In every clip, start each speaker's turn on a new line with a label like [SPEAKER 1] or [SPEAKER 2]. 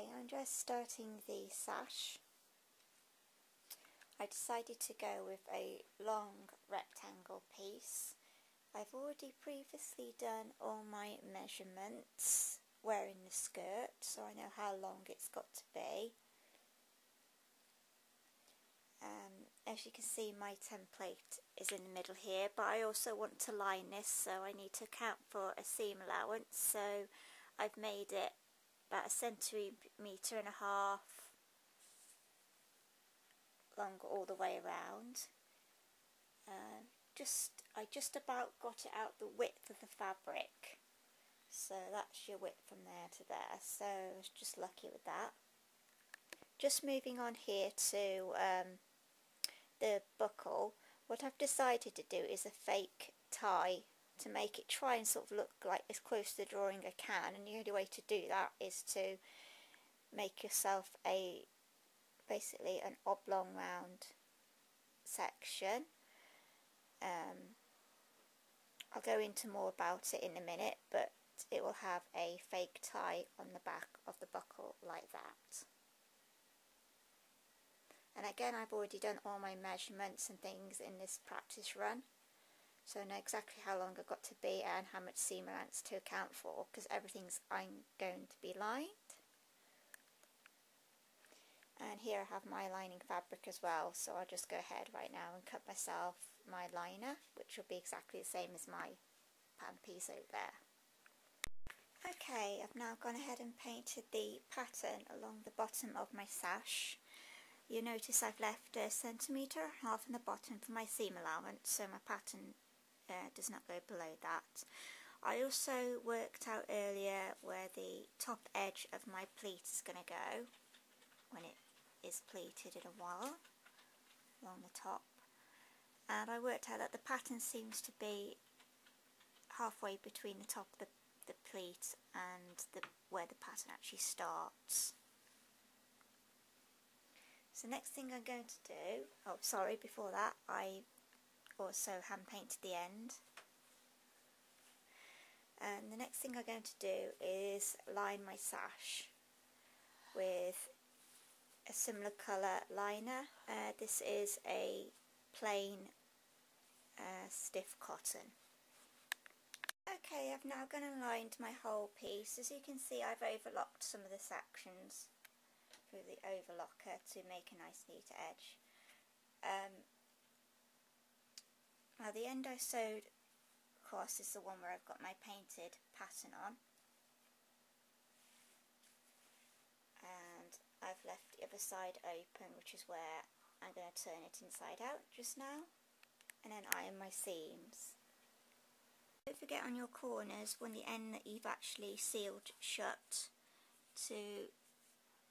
[SPEAKER 1] Okay, I'm just starting the sash. I decided to go with a long rectangle piece. I've already previously done all my measurements wearing the skirt, so I know how long it's got to be. As you can see, my template is in the middle here, but I also want to line this, so I need to account for a seam allowance, so I've made it about 1.5 centimetres long all the way around. I just about got it out the width of the fabric, so that's your width from there to there, so I was just lucky with that. Just moving on here to the buckle, what I've decided to do is a fake tie to make it try and sort of look like as close to the drawing I can, and the only way to do that is to make yourself basically an oblong round section. I'll go into more about it in a minute, but it will have a fake tie on the back of the buckle like that. And again, I've already done all my measurements and things in this practice run, so I know exactly how long I've got to be and how much seam allowance to account for, because everything's going to be lined. And here I have my lining fabric as well, so I'll just go ahead right now and cut myself my liner, which will be exactly the same as my pattern piece over there. Okay, I've now gone ahead and painted the pattern along the bottom of my sash. You'll notice I've left 1.5 centimetres in the bottom for my seam allowance, so my pattern does not go below that. I also worked out earlier where the top edge of my pleat is going to go when it is pleated in a while along the top, and I worked out that the pattern seems to be halfway between the top of the pleat and where the pattern actually starts. So next thing I'm going to do, oh sorry, before that I also hand painted the end. And the next thing I'm going to do is line my sash with a similar colour liner. This is a plain stiff cotton. Okay, I've now gone and lined my whole piece. As you can see, I've overlocked some of the sections through the overlocker to make a nice neat edge. Now the end I sewed across is the one where I've got my painted pattern on, and I've left the other side open, which is where I'm going to turn it inside out just now, and then iron my seams. Don't forget on your corners, when the end that you've actually sealed shut, to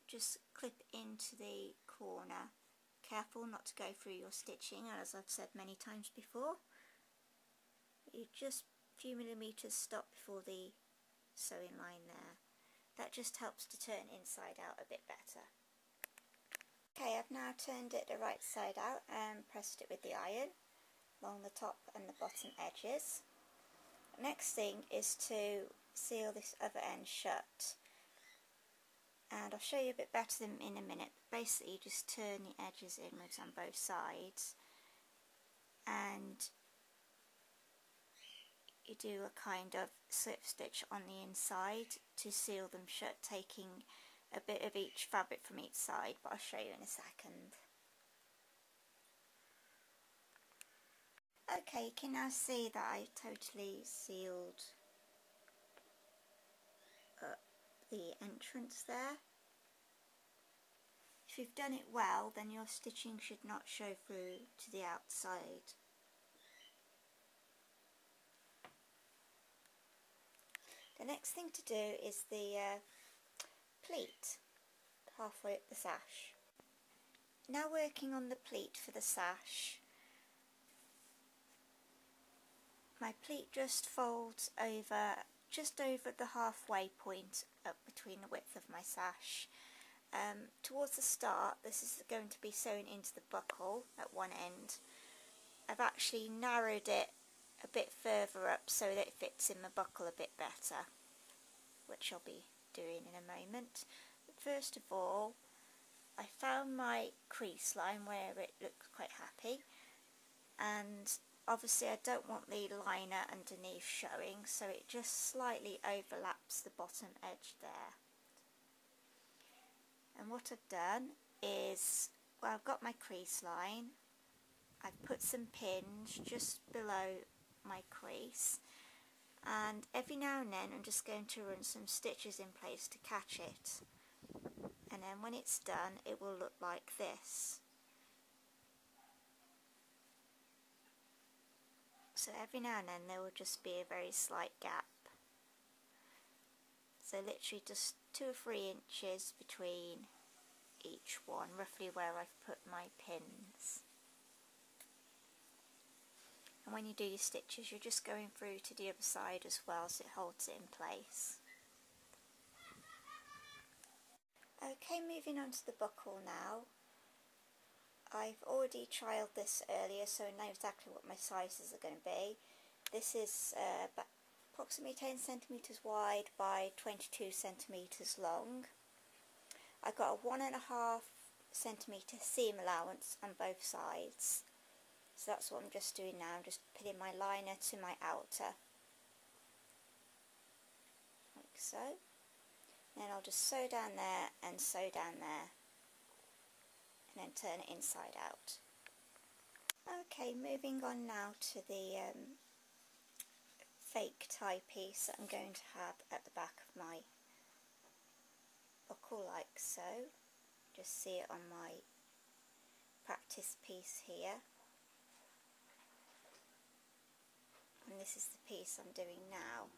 [SPEAKER 1] just clip into the corner. Careful not to go through your stitching, as I've said many times before. You just a few millimetres stop before the sewing line there. That just helps to turn inside out a bit better. Okay, I've now turned it the right side out and pressed it with the iron along the top and the bottom edges. The next thing is to seal this other end shut, and I'll show you a bit better in a minute. Basically, you just turn the edges inwards on both sides, and you do a kind of slip stitch on the inside to seal them shut, taking a bit of each fabric from each side, but I'll show you in a second. Okay, you can now see that I totally sealed up the entrance there. If you've done it well, then your stitching should not show through to the outside. The next thing to do is the pleat, halfway up the sash. Now working on the pleat for the sash, my pleat just folds over, just over the halfway point up between the width of my sash. Towards the start, this is going to be sewn into the buckle at one end. I've actually narrowed it a bit further up so that it fits in the buckle a bit better, which I'll be doing in a moment. first of all, I found my crease line where it looks quite happy, and obviously I don't want the liner underneath showing, so it just slightly overlaps the bottom edge there. And what I've done is, well, I've got my crease line, I've put some pins just below my crease, and every now and then I'm just going to run some stitches in place to catch it, and then when it's done it will look like this. So every now and then there will just be a very slight gap, so literally just 2 or 3 inches between each one, roughly where I've put my pins. And when you do your stitches, you're just going through to the other side as well, so it holds it in place. Okay, moving on to the buckle now. I've already trialled this earlier, so I know exactly what my sizes are going to be. This is approximately 10 centimetres wide by 22 centimetres long. I've got a 1.5 centimetre seam allowance on both sides. So that's what I'm just doing now. I'm just putting my liner to my outer, like so. Then I'll just sew down there and sew down there, and then turn it inside out. Okay, moving on now to the fake tie piece that I'm going to have at the back of my buckle, like so. Just see it on my practice piece here. And this is the piece I'm doing now.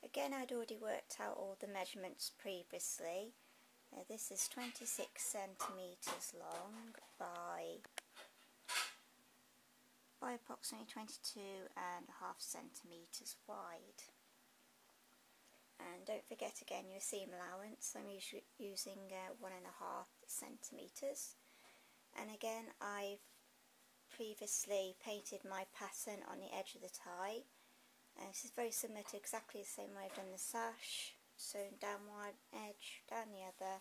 [SPEAKER 1] Again, I'd already worked out all the measurements previously. This is 26 centimetres long by approximately 22.5 centimetres wide. And don't forget again your seam allowance. I'm usually using 1.5 centimetres. And again, I've previously painted my pattern on the edge of the tie. This is very similar to exactly the same way I've done the sash. Sewn down one edge, down the other,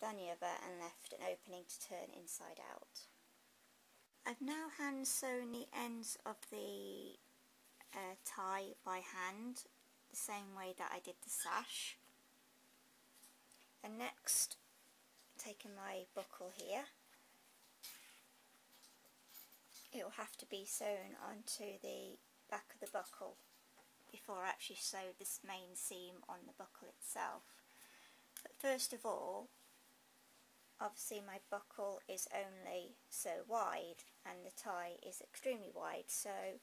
[SPEAKER 1] and left an opening to turn inside out. I've now hand sewn the ends of the tie by hand, the same way that I did the sash. And next, taking my buckle here, it will have to be sewn onto the back of the buckle before I actually sew this main seam on the buckle itself. But first of all, obviously my buckle is only so wide and the tie is extremely wide, so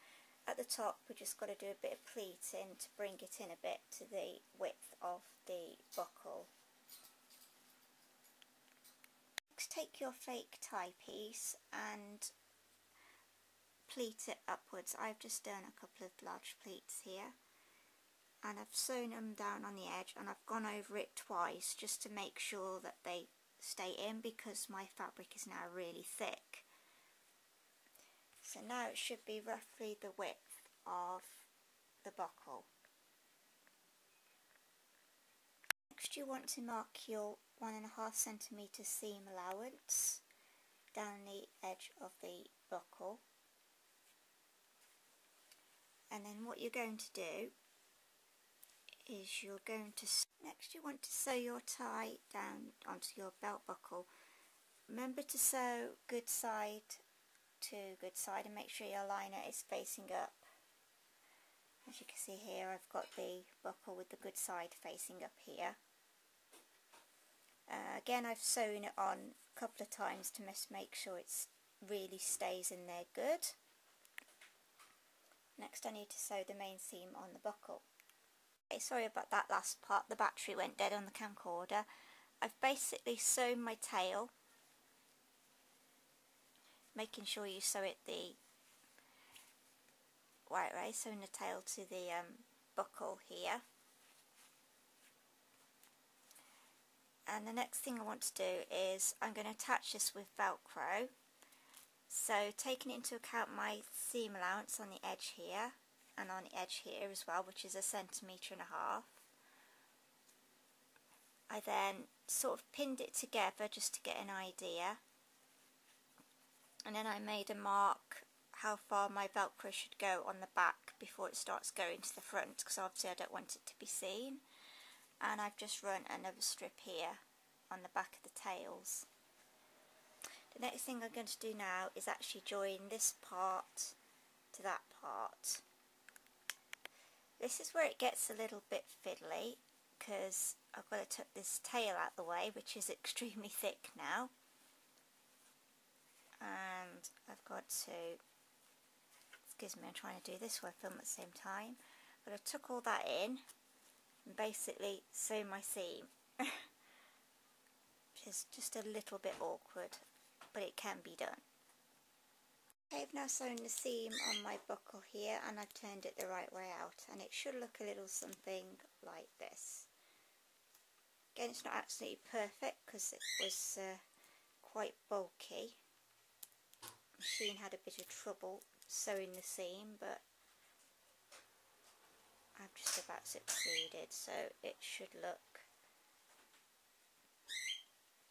[SPEAKER 1] at the top we just got to do a bit of pleating to bring it in a bit to the width of the buckle. Next, take your fake tie piece and pleat it upwards. I've just done a couple of large pleats here, and I've sewn them down on the edge, and I've gone over it twice just to make sure that they stay in, because my fabric is now really thick. So now it should be roughly the width of the buckle. Next, you want to mark your 1.5 centimetre seam allowance down the edge of the buckle. And then what you're going to do is next you want to sew your tie down onto your belt buckle. Remember to sew good side to good side and make sure your liner is facing up. As you can see here, I've got the buckle with the good side facing up here. Again, I've sewn it on a couple of times to make sure it really stays in there good. Next, I need to sew the main seam on the buckle. Okay, sorry about that last part, the battery went dead on the camcorder. I've basically sewn my tail, making sure you sew it the right way, sewing the tail to the buckle here. And the next thing I want to do is I'm going to attach this with Velcro. So taking into account my seam allowance on the edge here and on the edge here as well, which is 1.5 centimetres. I then sort of pinned it together just to get an idea, and then I made a mark how far my Velcro should go on the back before it starts going to the front, because obviously I don't want it to be seen. And I've just run another strip here on the back of the tails. The next thing I'm going to do now is actually join this part to that part. This is where it gets a little bit fiddly, because I've got to tuck this tail out the way, which is extremely thick now, and I've got to, excuse me, I'm trying to do this while I film at the same time, but I tuck all that in and basically sew my seam, which is just a little bit awkward, but it can be done. I've now sewn the seam on my buckle here, and I've turned it the right way out, and it should look a little something like this. Again, it's not absolutely perfect because it was quite bulky. The machine had a bit of trouble sewing the seam, but I've just about succeeded, so it should look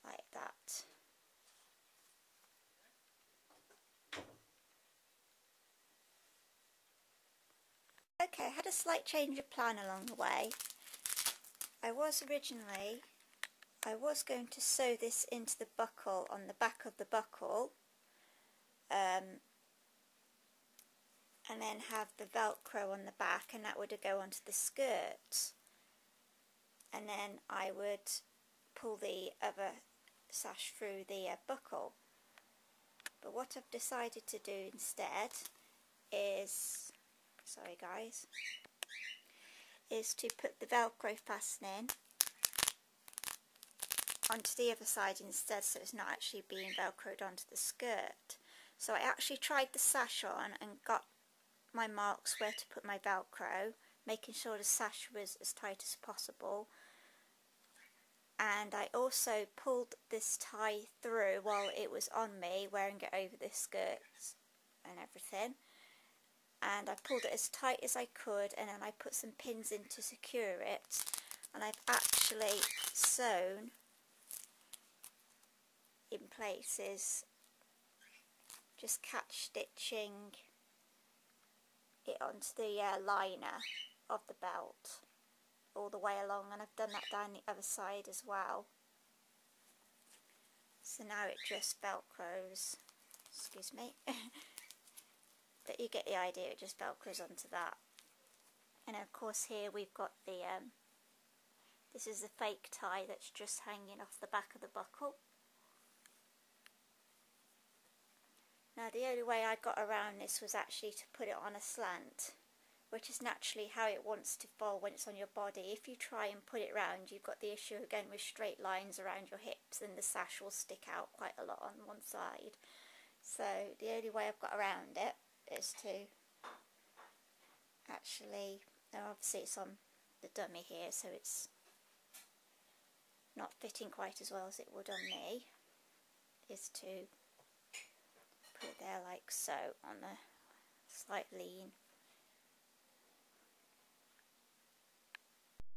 [SPEAKER 1] like that. Okay, I had a slight change of plan along the way. I was going to sew this into the buckle on the back of the buckle, and then have the Velcro on the back, and that would go onto the skirt, and then I would pull the other sash through the buckle. But what I've decided to do instead is, sorry guys, is to put the Velcro fastening onto the other side instead, so it's not actually being Velcroed onto the skirt. So I actually tried the sash on and got my marks where to put my Velcro, making sure the sash was as tight as possible, and I also pulled this tie through while it was on me, wearing it over the skirt and everything, and I pulled it as tight as I could, and then I put some pins in to secure it, and I've actually sewn in places, just catch stitching it onto the liner of the belt all the way along, and I've done that down the other side as well. So now it just Velcros, excuse me, but you get the idea, it just Velcros onto that. And of course here we've got the, this is the fake tie that's just hanging off the back of the buckle. Now the only way I got around this was actually to put it on a slant, which is naturally how it wants to fall when it's on your body. If you try and put it round, you've got the issue again with straight lines around your hips, and the sash will stick out quite a lot on one side. So the only way I've got around it is to actually, now obviously it's on the dummy here, so it's not fitting quite as well as it would on me, is to put it there like so, on a slight lean